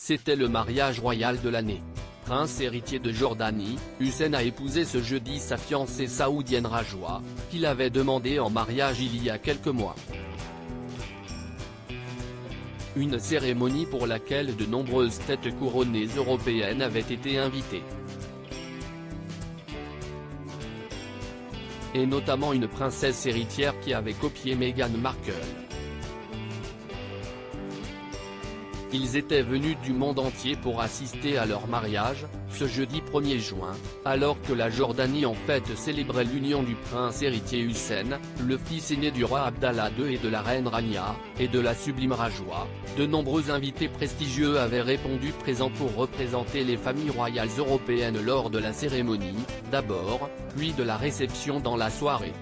C'était le mariage royal de l'année. Prince héritier de Jordanie, Hussein a épousé ce jeudi sa fiancée saoudienne Rajwa, qu'il avait demandé en mariage il y a quelques mois. Une cérémonie pour laquelle de nombreuses têtes couronnées européennes avaient été invitées. Et notamment une princesse héritière qui avait copié Meghan Markle. Ils étaient venus du monde entier pour assister à leur mariage, ce jeudi 1er juin, alors que la Jordanie en fête célébrait l'union du prince héritier Hussein, le fils aîné du roi Abdallah II et de la reine Rania, et de la sublime Rajwa. De nombreux invités prestigieux avaient répondu présents pour représenter les familles royales européennes lors de la cérémonie, d'abord, puis de la réception dans la soirée.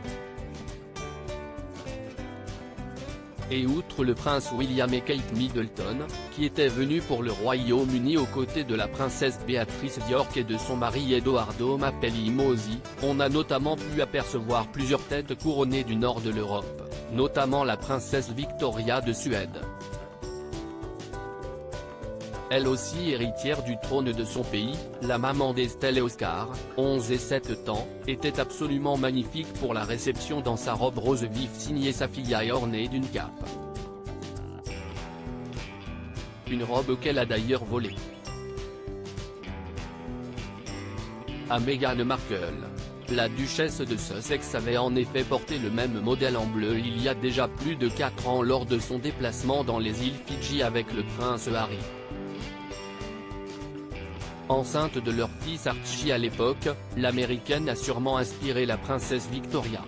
Et outre le prince William et Kate Middleton, qui étaient venus pour le Royaume-Uni aux côtés de la princesse Béatrice d'York et de son mari Edoardo Mapelli-Mossi, on a notamment pu apercevoir plusieurs têtes couronnées du nord de l'Europe, notamment la princesse Victoria de Suède. Elle aussi héritière du trône de son pays, la maman d'Estelle et Oscar, 11 et 7 ans, était absolument magnifique pour la réception dans sa robe rose vif signée sa fille ornée d'une cape. Une robe qu'elle a d'ailleurs volée à Meghan Markle. La duchesse de Sussex avait en effet porté le même modèle en bleu il y a déjà plus de 4 ans lors de son déplacement dans les îles Fidji avec le prince Harry. Enceinte de leur fils Archie à l'époque, l'américaine a sûrement inspiré la princesse Victoria.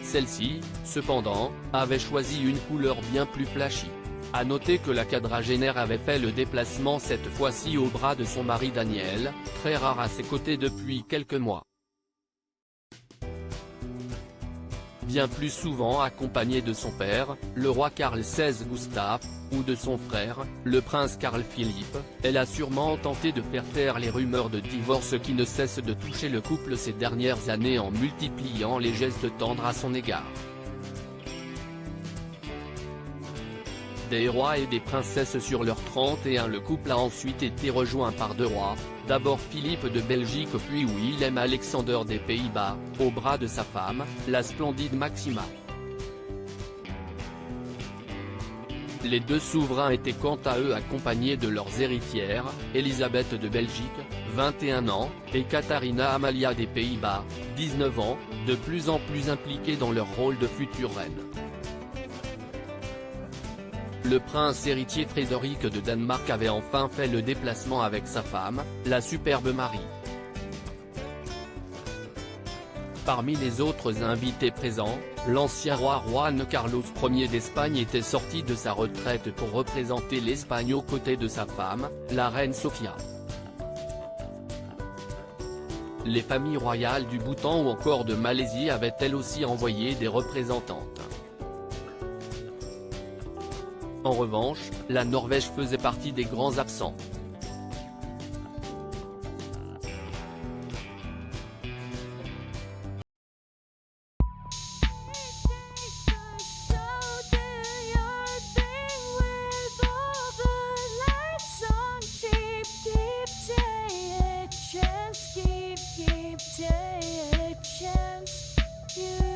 Celle-ci, cependant, avait choisi une couleur bien plus flashy. À noter que la quadragénaire avait fait le déplacement cette fois-ci au bras de son mari Daniel, très rare à ses côtés depuis quelques mois. Bien plus souvent accompagné de son père, le roi Carl XVI Gustave, ou de son frère, le prince Carl Philippe, elle a sûrement tenté de faire taire les rumeurs de divorce qui ne cessent de toucher le couple ces dernières années en multipliant les gestes tendres à son égard. Des rois et des princesses sur leur 31, le couple a ensuite été rejoint par 2 rois, d'abord Philippe de Belgique puis Willem Alexander des Pays-Bas, au bras de sa femme, la splendide Maxima. Les 2 souverains étaient quant à eux accompagnés de leurs héritières, Elisabeth de Belgique, 21 ans, et Katharina Amalia des Pays-Bas, 19 ans, de plus en plus impliqués dans leur rôle de futures reines. Le prince héritier Frédéric de Danemark avait enfin fait le déplacement avec sa femme, la superbe Marie. Parmi les autres invités présents, l'ancien roi Juan Carlos Ier d'Espagne était sorti de sa retraite pour représenter l'Espagne aux côtés de sa femme, la reine Sofia. Les familles royales du Bhoutan ou encore de Malaisie avaient elles aussi envoyé des représentantes. En revanche, la Norvège faisait partie des grands absents. You